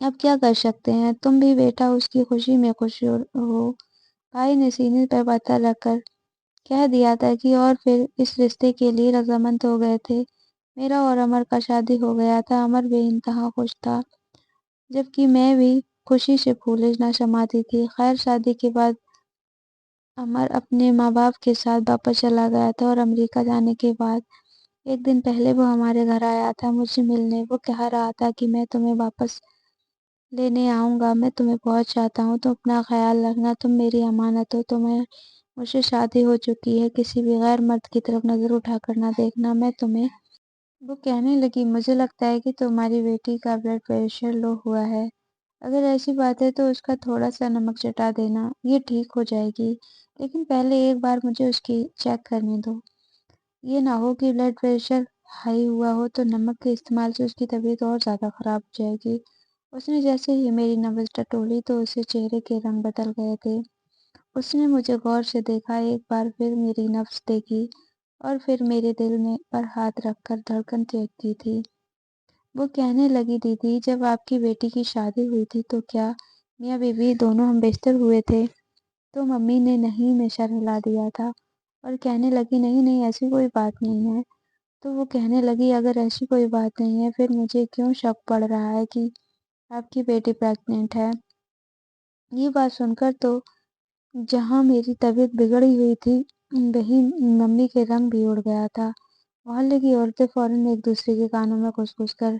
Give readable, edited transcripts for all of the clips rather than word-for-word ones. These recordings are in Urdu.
اب کیا کر سکتے ہیں، تم بھی بیٹا اس کی خوشی میں خوش ہو۔ بھائی نے سینے پر پتھر رکھ کر کہہ دیا تھا کہ اور پھر اس رشتے کے لیے رضامند ہو گئے تھے۔ میرا اور امر کا شادی ہو گیا تھا۔ امر بے انتہا خوش تھا، جبکہ میں بھی خوشی سے پھولے نہ سماتی تھی۔ خیر، شادی کے بعد امر اپنے ماں باپ کے ساتھ واپس چلا گیا تھا، اور امریکہ جانے کے بعد ایک دن پہلے وہ ہمارے گھر آیا تھا مجھ سے ملنے۔ وہ کہہ رہا تھا کہ میں تمہیں واپس لینے آؤں گا، میں تمہیں بہت چاہتا ہوں، تم اپنا خیال رکھنا، تم میری امانت ہو، مجھ سے شادی ہو چکی ہے، کسی بھی غیر مرد کی طرف نظر اٹھا کر نہ دیکھنا، میں تمہیں۔ وہ کہنے لگی، مجھے لگتا ہے کہ تمہاری بیٹی کا بلڈ پریشر لو ہوا ہے، اگر ایسی بات ہے تو اس کا تھوڑا سا نمک چٹا دینا، یہ ٹھیک ہو جائے گی، لیکن پہلے ایک بار مجھے اس کی چیک کرنے دو۔ یہ نہ ہو کہ بلڈ پریشر ہائی ہوا ہو تو نمک کے استعمال سے اس کی طبیعت اور زیادہ خراب ہو جائے گی۔ اس نے جیسے ہی میری نبض ٹٹولی تو اسے چہرے کے رنگ بدل گئے تھے۔ اس نے مجھے غور سے دیکھا، ایک بار پھر میری نبض دیکھی، اور پھر میرے دل میں پر ہاتھ رکھ کر دھڑکن چیک کی تھی۔ وہ کہنے لگی، دیدی، جب آپ کی بیٹی کی شادی ہوئی تھی تو کیا میاں بیوی دونوں ہم بستر ہوئے تھے؟ تو ممی نے نہیں میں سر ہلا دیا تھا، اور کہنے لگی، نہیں نہیں، ایسی کوئی بات نہیں ہے۔ تو وہ کہنے لگی، اگر ایسی کوئی بات نہیں ہے پھر مجھے کیوں شک پڑ رہا ہے کہ آپ کی بیٹی پریگننٹ ہے؟ یہ بات سن کر تو جہاں میری طبیعت بگڑی ہوئی تھی وہیں ممی کے رنگ بھی اڑ گیا تھا۔ محلے کی عورتیں فوراً ایک دوسرے کے کانوں میں گھس گھس کر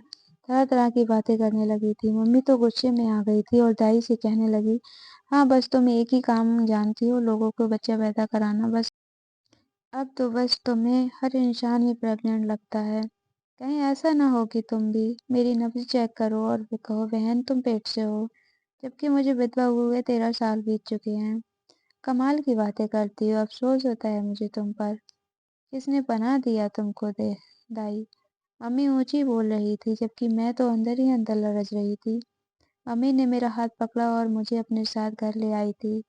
طرح طرح کی باتیں کرنے لگی تھی۔ ممی تو غصے میں آ گئی تھی اور دائی سے کہنے لگی، ہاں بس تم ایک ہی کام جانتی ہو، لوگوں کو بچہ پیدا کرانا، بس اب تو بس تمہیں ہر انسان ہی پریگننٹ لگتا ہے، کہیں ایسا نہ ہو کہ تم بھی۔ میری نبض چیک کرو اور کہو، بہن تم پیٹ سے ہو، جبکہ مجھے بدوا ہوئے 13 سال بیت چکے ہیں۔ کمال کی باتیں کرتی ہو، افسوس ہوتا ہے مجھے تم پر۔ کس نے پناہ دیا تم کو دائی؟ ممی اونچی بول رہی تھی، جبکہ میں تو اندر ہی اندر لرز رہی تھی۔ ممی نے میرا ہاتھ پکڑا اور مجھے اپنے ساتھ گھر لے آئی تھی۔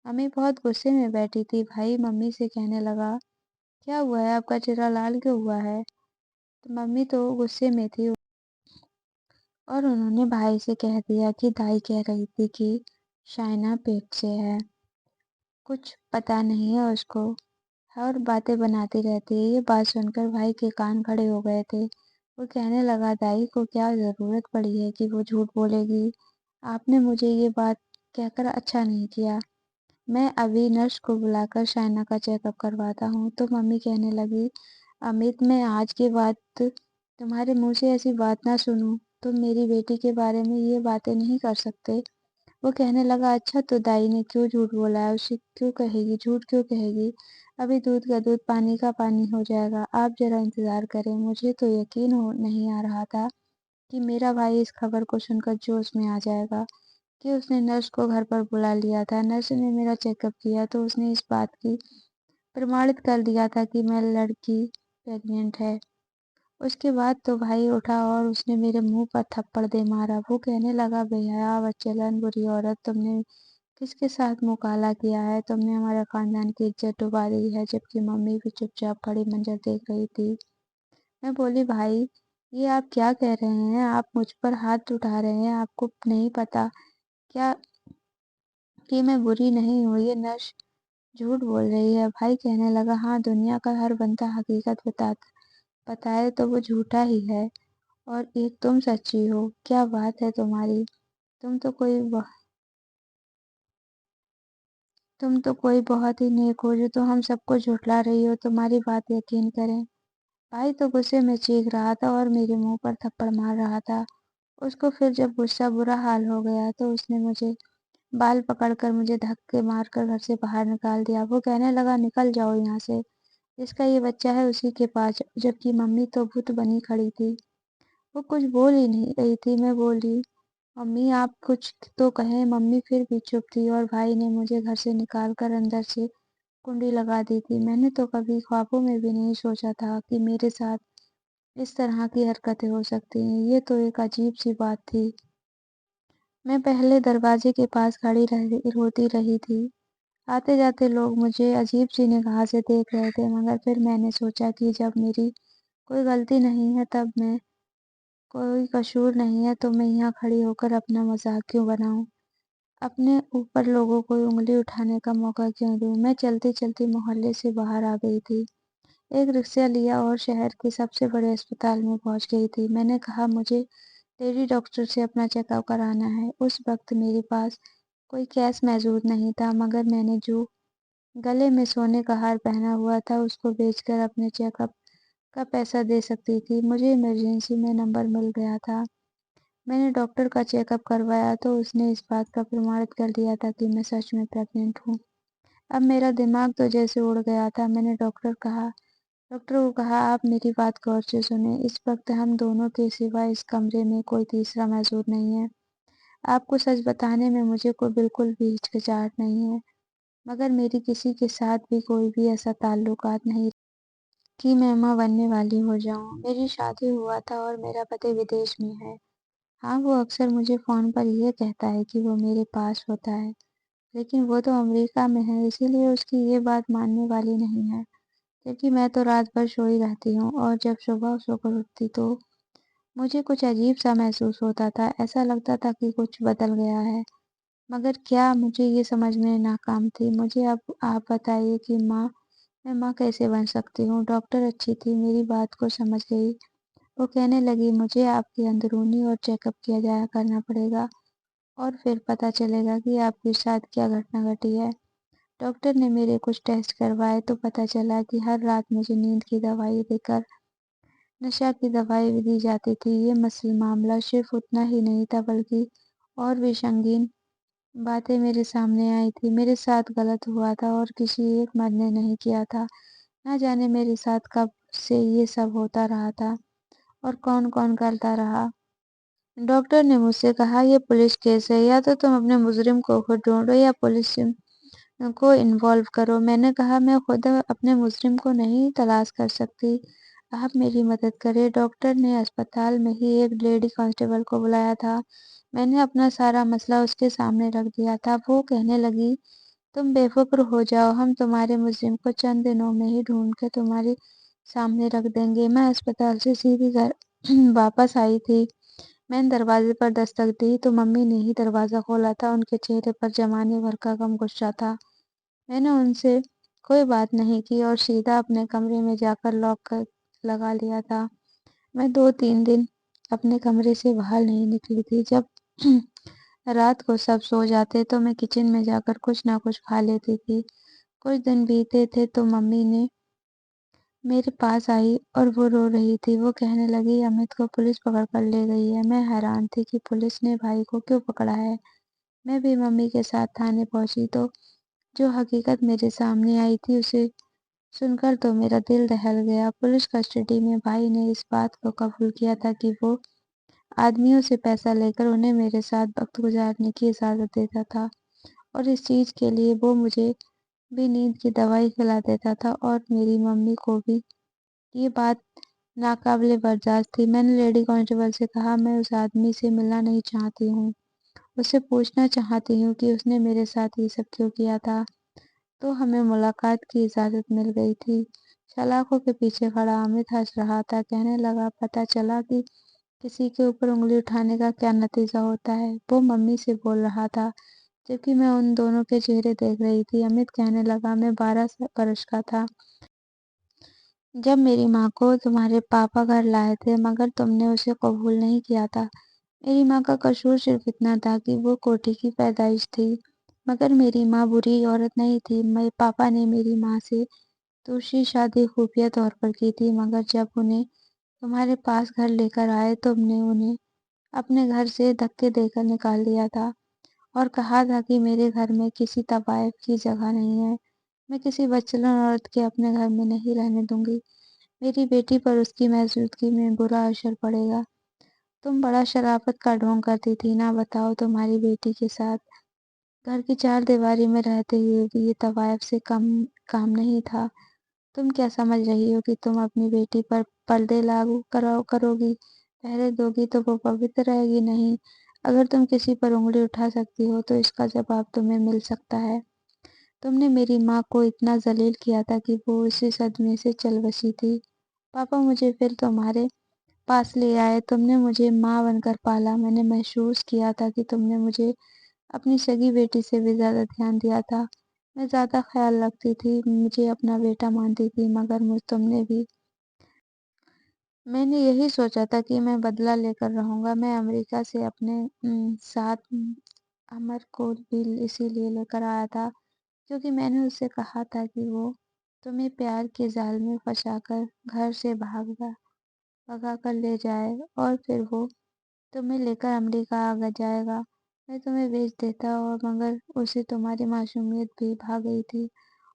ممی بہت غصے میں بیٹھی تھی۔ بھائی ممی سے کہنے لگا، کیا ہوا ہے، آپ کا چہرہ لال کیوں ہوا ہے؟ تو ممی تو غصے میں تھی، اور انہوں نے بھائی سے کہہ دیا کہ دائی کہہ رہی تھی کہ شائنا پیٹ سے ہے، کچھ پتا نہیں ہے اس کو، اور باتیں بناتی رہتی ہے۔ یہ بات سن کر بھائی کے کان کھڑے ہو گئے تھے۔ وہ کہنے لگا، دائی کو کیا ضرورت پڑی ہے کہ وہ جھوٹ بولے گی؟ آپ نے مجھے یہ بات کہہ کر اچھا نہیں کیا، میں ابھی نرس کو بلا کر شائنا کا چیک اپ کرواتا ہوں۔ تو ممی کہنے لگی، امت، میں آج کے بعد تمہارے منہ سے ایسی بات نہ سنوں، تم میری بیٹی کے بارے میں یہ باتیں نہیں کر سکتے۔ وہ کہنے لگا، اچھا تو دائی نے کیوں جھوٹ بولا ہے، اسے کیوں کہے گی، جھوٹ کیوں کہے گی؟ ابھی دودھ کا دودھ پانی کا پانی ہو جائے گا، آپ ذرا انتظار کریں۔ مجھے تو یقین نہیں آ رہا تھا کہ میرا بھائی اس خبر کو سن کر جوش میں آ جائے گا کہ اس نے نرس کو گھر پر بلا لیا تھا۔ نرس نے میرا چیک اپ کیا تو اس نے اس بات کی پرمانت کر دیا تھا کہ میں لڑکی پریگننٹ ہے۔ اس کے بعد تو بھائی اٹھا اور اس نے میرے منہ پر تھپڑ دے مارا۔ وہ کہنے لگا، بے حیا، بدچلن، بری عورت، تم نے کس کے ساتھ منہ کالا کیا ہے؟ تم نے ہمارے خاندان کی عزت ڈبا دی ہے۔ جبکہ ممی بھی چپ چاپ کھڑی منظر دیکھ رہی تھی۔ میں بولی، بھائی یہ آپ کیا کہہ رہے ہیں؟ آپ مجھ پر ہاتھ اٹھا رہے ہیں، آپ کو نہیں پتا کیا کہ میں بری نہیں ہوں؟ یہ نرس جھوٹ بول رہی ہے۔ بھائی کہنے لگا، ہاں، دنیا کا ہر بندہ حقیقت بتائے تو وہ جھوٹا ہی ہے، اور ایک تم سچی ہو۔ کیا بات ہے تمہاری، تم تو کوئی بہت ہی نیک ہو جو ہم سب کو جھٹلا رہی ہو، تمہاری بات یقین کریں۔ بھائی تو غصے میں چیخ رہا تھا اور میرے منہ پر تھپڑ مار رہا تھا۔ اس کو پھر جب غصہ برا حال ہو گیا تو اس نے مجھے بال پکڑ کر مجھے دھکے مار کر گھر سے باہر نکال دیا۔ وہ کہنے لگا، نکل جاؤ یہاں سے، جس کا یہ بچہ ہے اسی کے پاس جاؤ۔ جبکہ ممی تو بت بنی کھڑی تھی، وہ کچھ بول ہی نہیں رہی تھی۔ میں بولی، ممی آپ کچھ تو کہیں۔ ممی پھر بھی چپ تھی، اور بھائی نے مجھے گھر سے نکال کر اندر سے کنڈی لگا دی تھی۔ میں نے تو کبھی خوابوں میں بھی نہیں سوچا تھا کہ میرے ساتھ اس طرح کی حرکتیں ہو سکتی ہیں۔ یہ تو ایک عجیب سی بات تھی۔ میں پہلے دروازے کے پاس کھڑی روتی رہی تھی۔ آتے جاتے لوگ مجھے عجیب سی نگاہ سے دیکھ رہے تھے، مگر پھر میں نے سوچا کہ جب میری کوئی غلطی نہیں ہے تب میں کوئی قصور نہیں ہے تو میں یہاں کھڑی ہو کر اپنا مذاق کیوں بناؤں؟ اپنے اوپر لوگوں کو انگلی اٹھانے کا موقع کیوں دوں؟ میں چلتی چلتی محلے سے باہر آ گئی تھی، ایک رکشہ لیا اور شہر کے سب سے بڑے اسپتال میں پہنچ گئی تھی۔ میں نے کہا مجھے لیڈی ڈاکٹر سے اپنا چیک اپ کرانا ہے۔ اس وقت میرے پاس کوئی کیش موجود نہیں تھا، مگر میں نے جو گلے میں سونے کا ہار پہنا ہوا تھا اس کو بیچ کر اپنے چیک اپ کا پیسہ دے سکتی تھی۔ مجھے ایمرجنسی میں نمبر مل گیا تھا۔ میں نے ڈاکٹر کا چیک اپ کروایا تو اس نے اس بات کا پرمانت کر دیا تھا کہ میں سچ میں پریگننٹ ہوں۔ اب میرا دماغ تو جیسے اڑ گیا تھا۔ میں نے ڈاکٹر کو کہا آپ میری بات غور سے سنیں، اس وقت ہم دونوں کے سوا اس کمرے میں کوئی تیسرا موجود نہیں ہے۔ آپ کو سچ بتانے میں مجھے بالکل بھی ہچکچاہٹ نہیں ہے، مگر میری کسی کے ساتھ بھی کوئی بھی ایسا تعلقات نہیں کہ میں ماں بننے والی ہو جاؤں۔ میری شادی ہوا تھا اور میرا پتی ودیش میں ہے۔ ہاں، وہ اکثر مجھے فون پر یہ کہتا ہے کہ وہ میرے پاس ہوتا ہے، لیکن وہ تو امریکہ میں ہے، اسی لیے اس کی یہ بات ماننے والی نہیں ہے، جبکہ میں تو رات بھر سوئی رہتی ہوں اور جب صبح سو کر اٹھتی تو مجھے کچھ عجیب سا محسوس ہوتا تھا، ایسا لگتا تھا کہ کچھ بدل گیا ہے، مگر کیا؟ مجھے یہ سمجھ میں ناکام تھی۔ مجھے اب آپ بتائیے کہ میں ماں کیسے بن سکتی ہوں؟ ڈاکٹر اچھی تھی، میری بات کو سمجھ گئی۔ وہ کہنے لگی مجھے آپ کے اندرونی اور چیک اپ کیا جایا کرنا پڑے گا اور پھر پتہ چلے گا کہ آپ کے ساتھ کیا گھٹنا گھٹی ہے۔ ڈاکٹر نے میرے کچھ ٹیسٹ کروائے تو پتہ چلا کہ ہر رات مجھے نیند کی دوائی دے کر نشہ کی دوائی بھی دی جاتی تھی۔ یہ معاملہ صرف اتنا ہی نہیں تھا بلکہ اور بھی سنگین باتیں میرے سامنے آئی تھی۔ میرے ساتھ غلط ہوا تھا اور کسی ایک مرد نے نہیں کیا تھا۔ نہ جانے میرے ساتھ کب سے یہ سب ہوتا رہا تھا اور کون کون کرتا رہا۔ ڈاکٹر نے مجھ سے کہا یہ پولیس کیس ہے، یا تو تم اپنے مجرم کو خود ڈھونڈو یا پولیس کو انوالو کرو۔ میں نے کہا میں خود اپنے مجرم کو نہیں تلاش کر سکتی، آپ میری مدد کریں۔ ڈاکٹر نے اسپتال میں ہی ایک لیڈی کانسٹیبل کو بلایا تھا۔ میں نے اپنا سارا مسئلہ اس کے سامنے رکھ دیا تھا۔ وہ کہنے لگی تم بے فکر ہو جاؤ، ہم تمہارے مجرم کو چند دنوں میں ہی ڈھونڈ کے تمہارے سامنے رکھ دیں گے۔ میں اسپتال سے سیدھی گھر واپس آئی تھی۔ میں نے دروازے پر دستک دی تو ممی نے ہی دروازہ کھولا تھا۔ ان کے چہرے پر زمانے بھر کا غم غصہ تھا۔ میں نے ان سے کوئی بات نہیں کی اور سیدھا اپنے کمرے میں جا کر لاک لگا لیا تھا۔ میں 2-3 دن اپنے کمرے سے باہر نہیں نکلی تھی۔ جب رات کو سب سو جاتے تو میں کچن میں جا کر کچھ نہ کچھ کھا لیتی تھی۔ کچھ دن بیتے تھے تو ممی نے میرے پاس آئی اور وہ رو رہی تھی۔ وہ کہنے لگی امت کو پولیس پکڑ کر لے گئی ہے۔ میں حیران تھی کہ پولیس نے بھائی کو کیوں پکڑا ہے۔ میں بھی ممی کے ساتھ تھانے پہنچی تو جو حقیقت میرے سامنے آئی تھی اسے سن کر تو میرا دل دہل گیا۔ پولیس کسٹڈی میں بھائی نے اس بات کو قبول کیا تھا کہ وہ آدمیوں سے پیسہ لے کر انہیں میرے ساتھ وقت گزارنے کی اجازت دیتا تھا اور اس چیز کے لیے وہ مجھے بھی نیند کی دوائی کھلا دیتا تھا اور میری ممی کو بھی۔ یہ بات ناقابل برداشت تھی۔ میں نے لیڈی کانسٹیبل سے کہا میں اس آدمی سے ملنا نہیں چاہتی ہوں، اس سے پوچھنا چاہتی ہوں کہ اس نے میرے ساتھ یہ سب کیوں کیا تھا۔ تو ہمیں ملاقات کی اجازت مل گئی تھی۔ سلاخوں کے پیچھے کھڑا امت ہنس رہا تھا، کہنے لگا پتہ چلا کہ کسی کے اوپر انگلی اٹھانے کا کیا نتیجہ ہوتا ہے۔ وہ ممی سے بول رہا تھا جبکہ میں ان دونوں کے چہرے دیکھ رہی تھی۔ امت کہنے لگا میں 12 برس کا تھا جب میری ماں کو تمہارے پاپا گھر لائے تھے، مگر تم نے اسے قبول نہیں کیا تھا۔ میری ماں کا قصور صرف اتنا تھا کہ وہ کوٹھی کی پیدائش تھی، مگر میری ماں بری عورت نہیں تھی۔ میرے پاپا نے میری ماں سے دوسری شادی خفیہ طور پر کی تھی، مگر جب انہیں تمہارے پاس گھر لے کر آئے تم نے انہیں اپنے گھر سے دھکے دے کر نکال دیا تھا اور کہا تھا کہ میرے گھر میں کسی طوائف کی جگہ نہیں ہے، میں کسی بدچلن عورت کے اپنے گھر میں نہیں رہنے دوں گی، میری بیٹی پر اس کی موجودگی میں برا اثر پڑے گا۔ تم بڑا شرافت کا ڈھونگ کرتی تھی نا، بتاؤ تمہاری بیٹی کے ساتھ گھر کی چار دیواری میں رہتے ہوئے بھی یہ طوائف سے کم کام نہیں تھا۔ تم کیا سمجھ رہی ہو کہ تم اپنی بیٹی پر پردے لاگو کرو گی، پہرے دو گی تو وہ پوتر رہے گی؟ نہیں، اگر تم کسی پر انگلی اٹھا سکتی ہو تو اس کا جواب تمہیں مل سکتا ہے۔ تم نے میری ماں کو اتنا ذلیل کیا تھا کہ وہ اسی صدمے سے چل بسی تھی۔ پاپا مجھے پھر تمہارے پاس لے آئے، تم نے مجھے ماں بن کر پالا۔ میں نے محسوس کیا تھا کہ تم نے مجھے اپنی سگی بیٹی سے بھی زیادہ دھیان دیا تھا۔ میں زیادہ خیال رکھتی تھی، مجھے اپنا بیٹا مانتی تھی، مگر تم نے بھی۔ میں نے یہی سوچا تھا کہ میں بدلہ لے کر رہوں گا۔ میں امریکہ سے اپنے ساتھ امر کو بھی اسی لیے لے کر آیا تھا کیونکہ میں نے اس سے کہا تھا کہ وہ تمہیں پیار کے جال میں پھنسا کر گھر سے بھگا کر لے جائے اور پھر وہ تمہیں لے کر امریکہ جائے گا۔ میں تمہیں بھیج دیتا، اور مگر اسے تمہاری معصومیت بھی بھا گئی تھی۔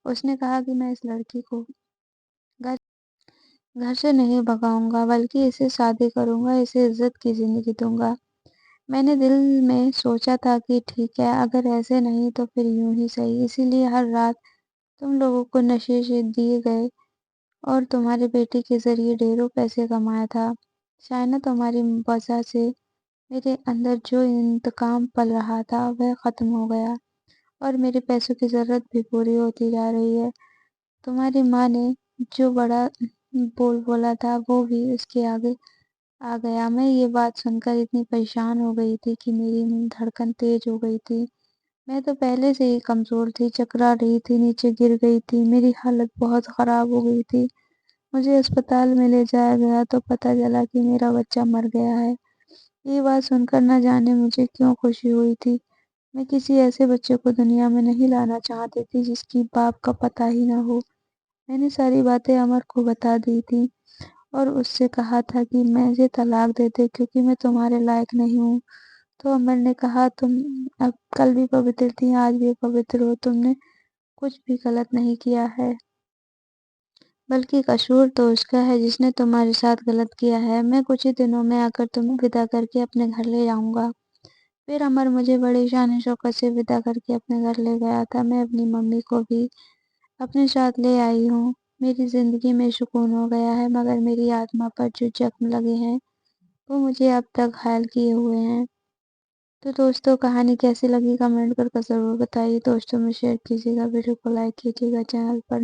اس نے کہا کہ میں اس لڑکی کو گھر سے نہیں بھگاؤں گا بلکہ اسے شادی کروں گا، اسے عزت کی زندگی دوں گا۔ میں نے دل میں سوچا تھا کہ ٹھیک ہے، اگر ایسے نہیں تو پھر یوں ہی صحیح۔ اسی لیے ہر رات تم لوگوں کو نشے دیے گئے اور تمہارے بیٹے کے ذریعے ڈھیروں پیسے کمایا تھا۔ شائنہ، تمہاری وجہ سے میرے اندر جو انتقام پل رہا تھا وہ ختم ہو گیا اور میرے پیسوں کی ضرورت بھی پوری ہوتی جا رہی ہے۔ تمہاری ماں نے جو بڑا بولا تھا وہ بھی اس کے آگے آ گیا۔ میں یہ بات سن کر اتنی پریشان ہو گئی تھی کہ میری دھڑکن تیز ہو گئی تھی۔ میں تو پہلے سے ہی کمزور تھی، چکرا رہی تھی، نیچے گر گئی تھی، میری حالت بہت خراب ہو گئی تھی۔ مجھے اسپتال میں لے جایا گیا تو پتہ چلا کہ میرا بچہ مر گیا ہے۔ یہ بات سن کر نہ جانے مجھے کیوں خوشی ہوئی تھی۔ میں کسی ایسے بچے کو دنیا میں نہیں لانا چاہتی تھی جس کی باپ کا پتہ ہی نہ ہو۔ میں نے ساری باتیں امر کو بتا دی تھی اور اس سے کہا تھا کہ مجھے طلاق دے دے کیونکہ میں تمہارے لائق نہیں ہوں۔ تو امر نے کہا، تم اب کل بھی پوتر تھی، آج بھی پوتر ہو، تم نے کچھ بھی غلط نہیں کیا ہے، بلکہ قصور تو اس کا ہے جس نے تمہارے ساتھ غلط کیا ہے۔ میں کچھ ہی دنوں میں آ کر تمہیں ودا کر کے اپنے گھر لے جاؤں گا۔ پھر امر مجھے بڑی شان شوکت سے ودا کر کے اپنے گھر لے گیا تھا۔ میں اپنی ممی کو بھی اپنے ساتھ لے آئی ہوں۔ میری زندگی میں سکون ہو گیا ہے، مگر میری آتما پر جو زخم لگے ہیں وہ مجھے اب تک گھائل کیے ہوئے ہیں۔ تو دوستو، کہانی کیسی لگی کمنٹ کر ضرور بتائیے۔ دوستوں میں شیئر کیجیے گا، ویڈیو کو لائک کیجیے گا، چینل پر